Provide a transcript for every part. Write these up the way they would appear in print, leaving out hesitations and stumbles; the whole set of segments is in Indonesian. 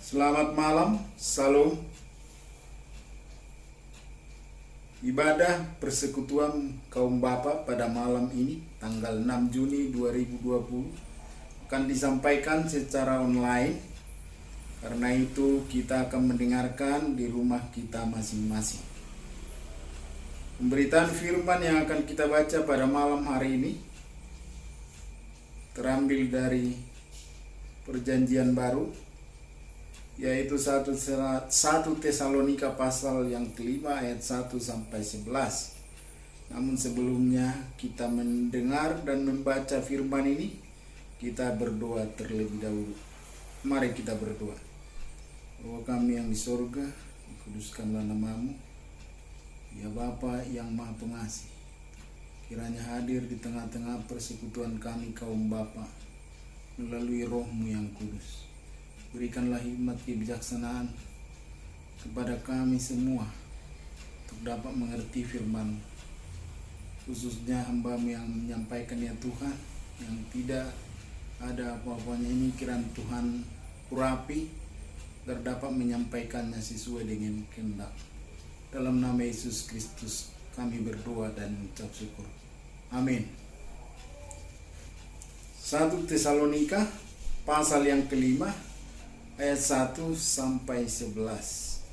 Selamat malam, salam. Ibadah persekutuan kaum Bapa pada malam ini, tanggal 6 Juni 2020, akan disampaikan secara online. Karena itu kita akan mendengarkan di rumah kita masing-masing. Pemberitaan firman yang akan kita baca pada malam hari ini terambil dari Perjanjian Baru, yaitu 1 Tesalonika pasal yang kelima ayat 1 sampai 11. Namun sebelumnya kita mendengar dan membaca firman ini, kita berdoa terlebih dahulu. Mari kita berdoa. Bapa kami yang di sorga, dikuduskanlah nama-Mu, ya Bapa yang Maha Pengasih. Kiranya hadir di tengah-tengah persekutuan kami kaum Bapa melalui Roh-Mu yang kudus. Berikanlah hikmat kebijaksanaan kepada kami semua untuk dapat mengerti firman, khususnya hamba-Mu yang menyampaikan ya Tuhan, yang tidak ada apa-apanya ini kiraan Tuhan urapi agar dapat menyampaikannya sesuai dengan kehendak. Dalam nama Yesus Kristus kami berdoa dan mengucap syukur. Amin. 1 Tesalonika pasal yang kelima ayat 1 sampai 11.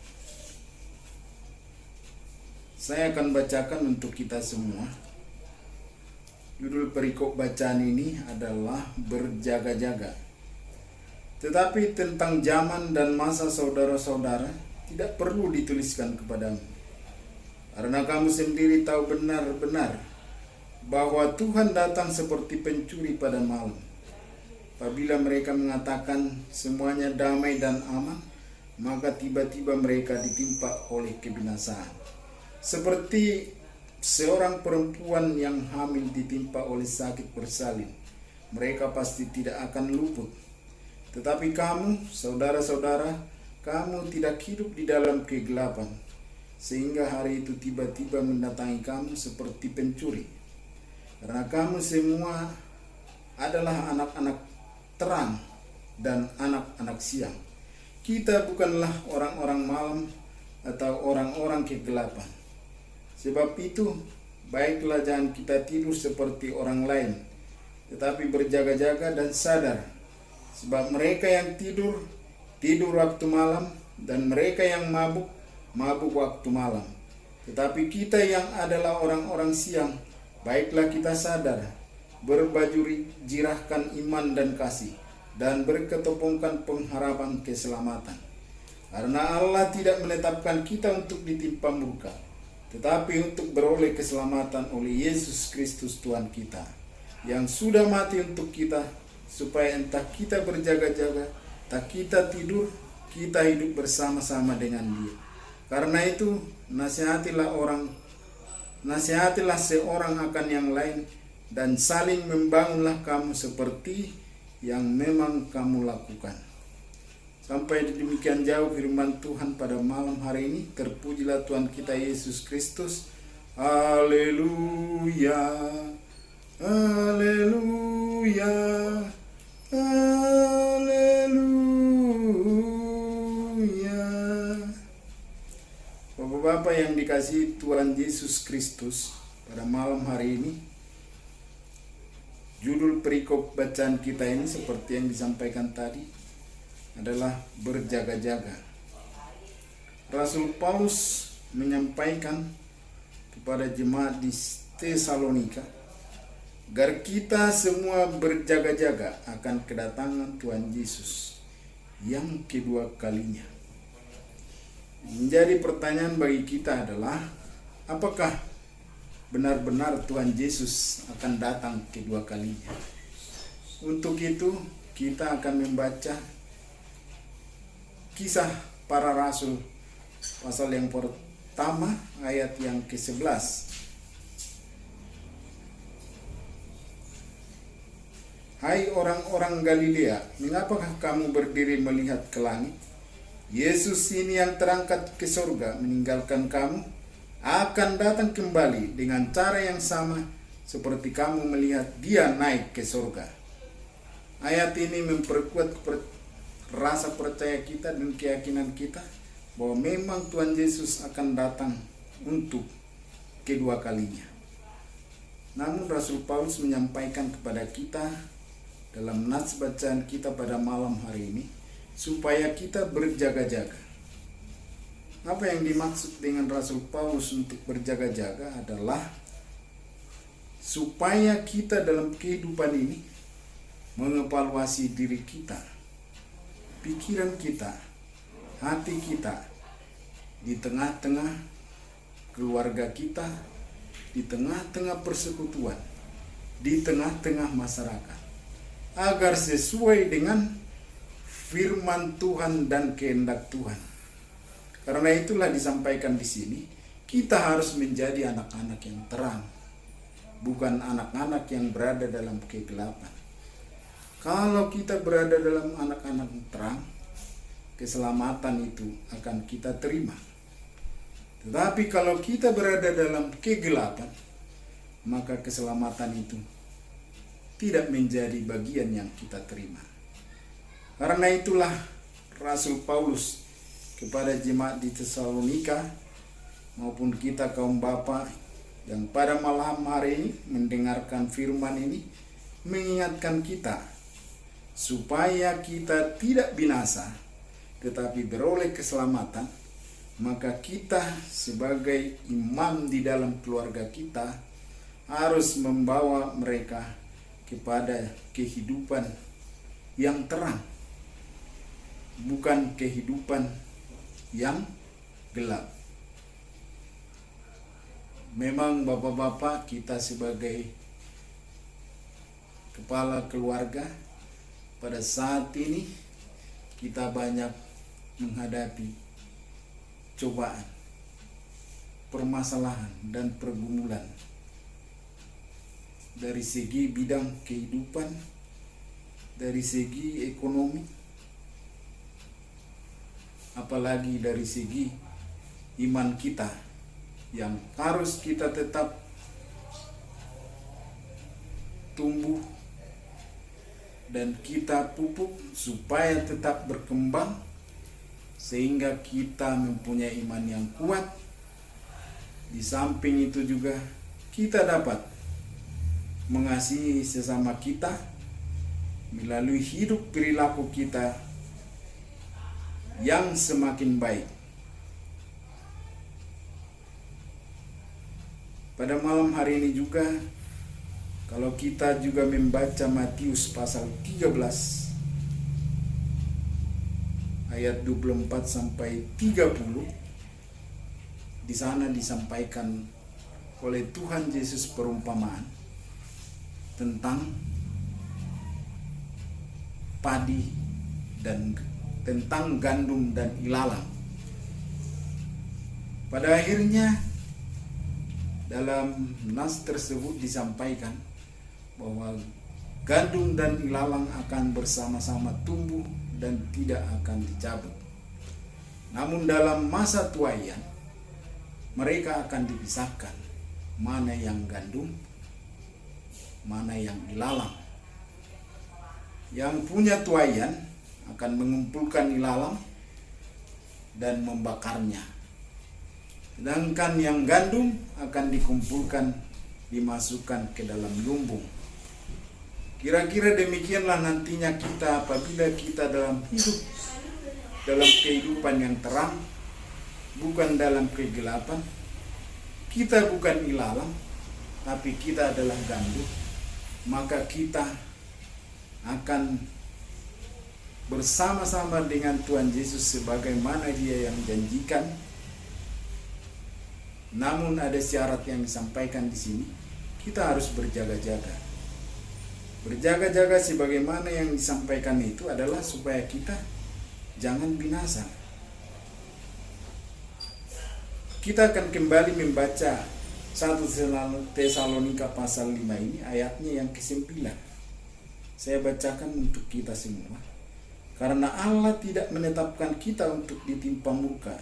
Saya akan bacakan untuk kita semua. Judul perikop bacaan ini adalah berjaga-jaga. Tetapi tentang zaman dan masa saudara-saudara tidak perlu dituliskan kepadamu. Karena kamu sendiri tahu benar-benar bahwa Tuhan datang seperti pencuri pada malam. Apabila mereka mengatakan semuanya damai dan aman, maka tiba-tiba mereka ditimpa oleh kebinasaan. Seperti seorang perempuan yang hamil ditimpa oleh sakit bersalin, mereka pasti tidak akan luput. Tetapi kamu, saudara-saudara, kamu tidak hidup di dalam kegelapan, sehingga hari itu tiba-tiba mendatangi kamu seperti pencuri. Karena kamu semua adalah anak-anak terang dan anak-anak siang. Kita bukanlah orang-orang malam atau orang-orang kegelapan. Sebab itu, baiklah jangan kita tidur seperti orang lain, tetapi berjaga-jaga dan sadar. Sebab mereka yang tidur, tidur waktu malam, dan mereka yang mabuk, mabuk waktu malam. Tetapi kita yang adalah orang-orang siang, baiklah kita sadar, berbaju jirahkan iman dan kasih, dan berketopongkan pengharapan keselamatan. Karena Allah tidak menetapkan kita untuk ditimpa murka, tetapi untuk beroleh keselamatan oleh Yesus Kristus Tuhan kita, yang sudah mati untuk kita, supaya entah kita berjaga-jaga, tak kita tidur, kita hidup bersama-sama dengan Dia. Karena itu, nasihatilah seorang akan yang lain, dan saling membangunlah kamu seperti yang memang kamu lakukan. Sampai demikian jauh firman Tuhan pada malam hari ini. Terpujilah Tuhan kita Yesus Kristus. Haleluya, haleluya, haleluya. Bapak-bapak yang dikasihi Tuhan Yesus Kristus, pada malam hari ini judul perikop bacaan kita ini seperti yang disampaikan tadi adalah berjaga-jaga. Rasul Paulus menyampaikan kepada jemaat di Tesalonika agar kita semua berjaga-jaga akan kedatangan Tuhan Yesus yang kedua kalinya. Menjadi pertanyaan bagi kita adalah, apakah benar-benar Tuhan Yesus akan datang kedua kalinya? Untuk itu kita akan membaca Kisah Para Rasul pasal yang pertama ayat yang ke-11. Hai orang-orang Galilea, mengapakah kamu berdiri melihat ke langit? Yesus ini yang terangkat ke surga meninggalkan kamu, akan datang kembali dengan cara yang sama seperti kamu melihat Dia naik ke surga. Ayat ini memperkuat rasa percaya kita dan keyakinan kita bahwa memang Tuhan Yesus akan datang untuk kedua kalinya. Namun Rasul Paulus menyampaikan kepada kita dalam nats bacaan kita pada malam hari ini supaya kita berjaga-jaga. Apa yang dimaksud dengan Rasul Paulus untuk berjaga-jaga adalah supaya kita dalam kehidupan ini mengevaluasi diri kita, pikiran kita, hati kita, di tengah-tengah keluarga kita, di tengah-tengah persekutuan, di tengah-tengah masyarakat, agar sesuai dengan firman Tuhan dan kehendak Tuhan. Karena itulah disampaikan di sini, kita harus menjadi anak-anak yang terang, bukan anak-anak yang berada dalam kegelapan. Kalau kita berada dalam anak-anak yang terang, keselamatan itu akan kita terima. Tetapi kalau kita berada dalam kegelapan, maka keselamatan itu tidak menjadi bagian yang kita terima. Karena itulah Rasul Paulus kepada jemaat di Tesalonika maupun kita kaum bapa yang pada malam hari ini mendengarkan firman ini mengingatkan kita supaya kita tidak binasa tetapi beroleh keselamatan. Maka kita sebagai imam di dalam keluarga kita harus membawa mereka kepada kehidupan yang terang, bukan kehidupan yang gelap. Memang bapak-bapak, kita sebagai kepala keluarga pada saat ini kita banyak menghadapi cobaan, permasalahan, dan pergumulan dari segi bidang kehidupan, dari segi ekonomi, apalagi dari segi iman kita yang harus kita tetap tumbuh dan kita pupuk supaya tetap berkembang, sehingga kita mempunyai iman yang kuat. Di samping itu juga kita dapat mengasihi sesama kita melalui hidup perilaku kita yang semakin baik. Pada malam hari ini juga, kalau kita juga membaca Matius pasal 13 ayat 24 sampai 30, di sana disampaikan oleh Tuhan Yesus perumpamaan tentang padi dan tentang gandum dan ilalang. Pada akhirnya dalam nas tersebut disampaikan bahwa gandum dan ilalang akan bersama-sama tumbuh dan tidak akan dicabut. Namun dalam masa tuaian mereka akan dipisahkan, mana yang gandum, mana yang ilalang. Yang punya tuaian akan mengumpulkan ilalang dan membakarnya, sedangkan yang gandum akan dikumpulkan, dimasukkan ke dalam lumbung. Kira-kira demikianlah nantinya kita apabila kita dalam hidup, dalam kehidupan yang terang, bukan dalam kegelapan. Kita bukan ilalang, tapi kita adalah gandum. Maka kita akan bersama-sama dengan Tuhan Yesus sebagaimana Dia yang janjikan. Namun ada syarat yang disampaikan di sini. Kita harus berjaga-jaga. Berjaga-jaga sebagaimana yang disampaikan itu adalah supaya kita jangan binasa. Kita akan kembali membaca 1 Tesalonika pasal 5 ini, ayatnya yang ke-9. Saya bacakan untuk kita semua. Karena Allah tidak menetapkan kita untuk ditimpa murka,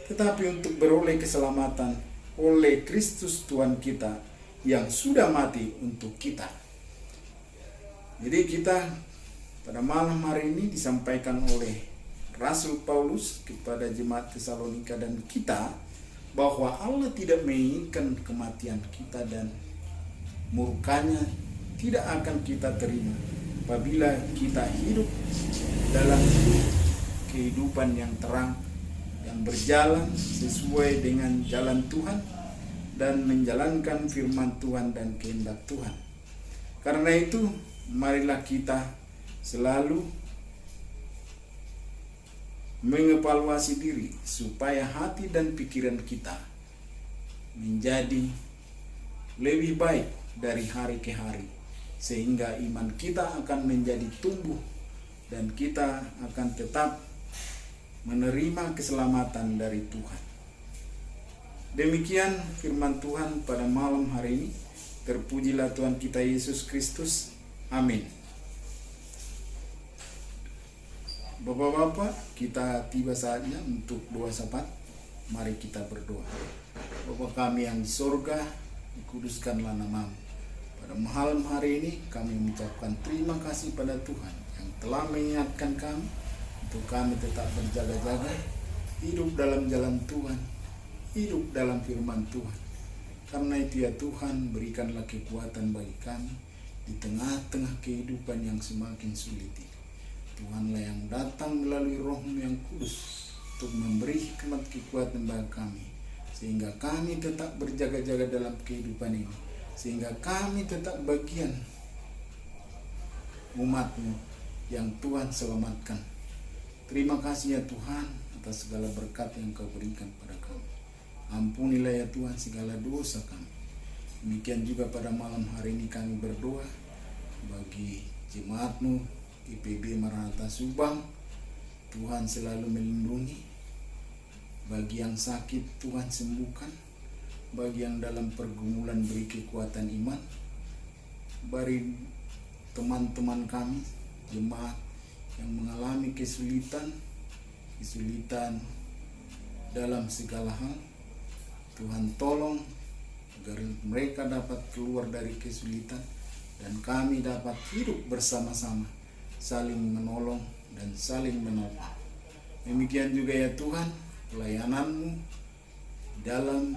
tetapi untuk beroleh keselamatan oleh Kristus Tuhan kita yang sudah mati untuk kita. Jadi kita Pada malam hari ini disampaikan oleh Rasul Paulus kepada jemaat Tesalonika dan kita, bahwa Allah tidak menginginkan kematian kita dan murkanya tidak akan kita terima apabila kita hidup dalam kehidupan yang terang, yang berjalan sesuai dengan jalan Tuhan dan menjalankan firman Tuhan dan kehendak Tuhan. Karena itu, marilah kita selalu mengevaluasi diri supaya hati dan pikiran kita menjadi lebih baik dari hari ke hari, sehingga iman kita akan menjadi tumbuh dan kita akan tetap menerima keselamatan dari Tuhan. Demikian firman Tuhan pada malam hari ini. Terpujilah Tuhan kita Yesus Kristus. Amin. Bapak-bapak, kita tiba saatnya untuk doa syafaat. Mari kita berdoa. Bapa kami yang di sorga, dikuduskanlah namamu. Pada malam hari ini kami mengucapkan terima kasih pada Tuhan yang telah mengingatkan kami untuk kami tetap berjaga-jaga, hidup dalam jalan Tuhan, hidup dalam firman Tuhan. Karena itu ya Tuhan, berikanlah kekuatan bagi kami di tengah-tengah kehidupan yang semakin sulit ini. Tuhanlah yang datang melalui Roh-Mu yang kudus untuk memberi hikmat kekuatan bagi kami, sehingga kami tetap berjaga-jaga dalam kehidupan ini, sehingga kami tetap bagian umat-Mu yang Tuhan selamatkan. Terima kasih ya Tuhan atas segala berkat yang Kau berikan pada kami. Ampunilah ya Tuhan segala dosa kami. Demikian juga pada malam hari ini kami berdoa bagi jemaat-Mu IPB Maranatha Subang. Tuhan selalu melindungi. Bagi yang sakit Tuhan sembuhkan. Bagi yang dalam pergumulan beri kekuatan iman. Bagi teman-teman kami jemaat yang mengalami kesulitan dalam segala hal, Tuhan tolong agar mereka dapat keluar dari kesulitan dan kami dapat hidup bersama-sama, saling menolong dan saling menolong. Demikian juga ya Tuhan, pelayanan-Mu dalam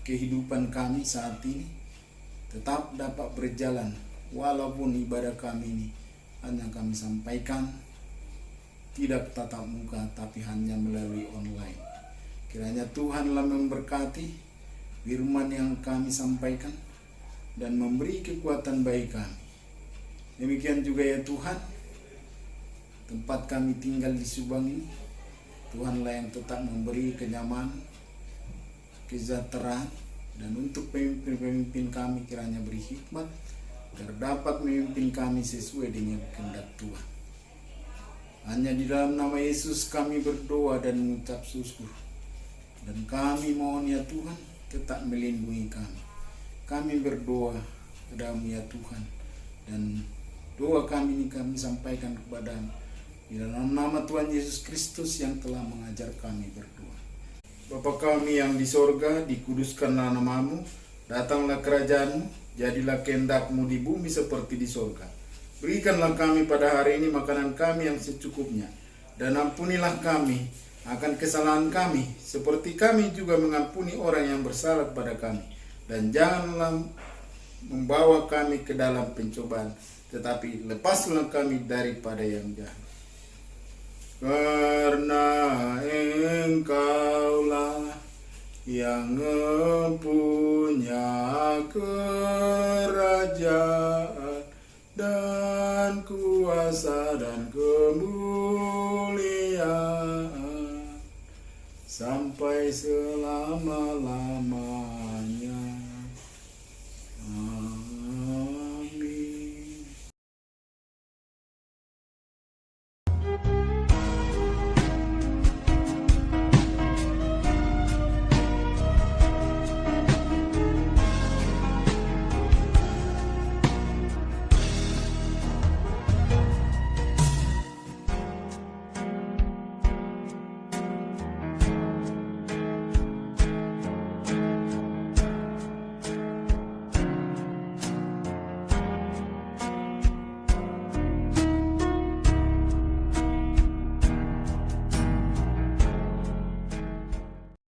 kehidupan kami saat ini tetap dapat berjalan, walaupun ibadah kami ini hanya kami sampaikan tidak tatap muka tapi hanya melalui online. Kiranya Tuhanlah memberkati firman yang kami sampaikan dan memberi kekuatan bagi kami. Demikian juga ya Tuhan, tempat kami tinggal di Subang ini, Tuhanlah yang tetap memberi kenyamanan, kesejahteraan, dan untuk pemimpin-pemimpin kami kiranya beri hikmat agar dapat memimpin kami sesuai dengan kehendak Tuhan. Hanya di dalam nama Yesus kami berdoa dan mengucap syukur. Dan kami mohon ya Tuhan tetap melindungi kami. Kami berdoa kepada-Mu ya Tuhan. Dan doa kami ini kami sampaikan kepada-Mu di dalam nama Tuhan Yesus Kristus yang telah mengajar kami berdoa. Bapa kami yang di sorga, dikuduskanlah namamu, datanglah kerajaan-Mu, jadilah kehendak-Mu di bumi seperti di sorga. Berikanlah kami pada hari ini makanan kami yang secukupnya, dan ampunilah kami akan kesalahan kami, seperti kami juga mengampuni orang yang bersalah kepada kami. Dan janganlah membawa kami ke dalam pencobaan, tetapi lepaslah kami daripada yang jahat. Karena Engkaulah yang mempunyai kerajaan dan kuasa dan kemuliaan sampai selama-lamanya.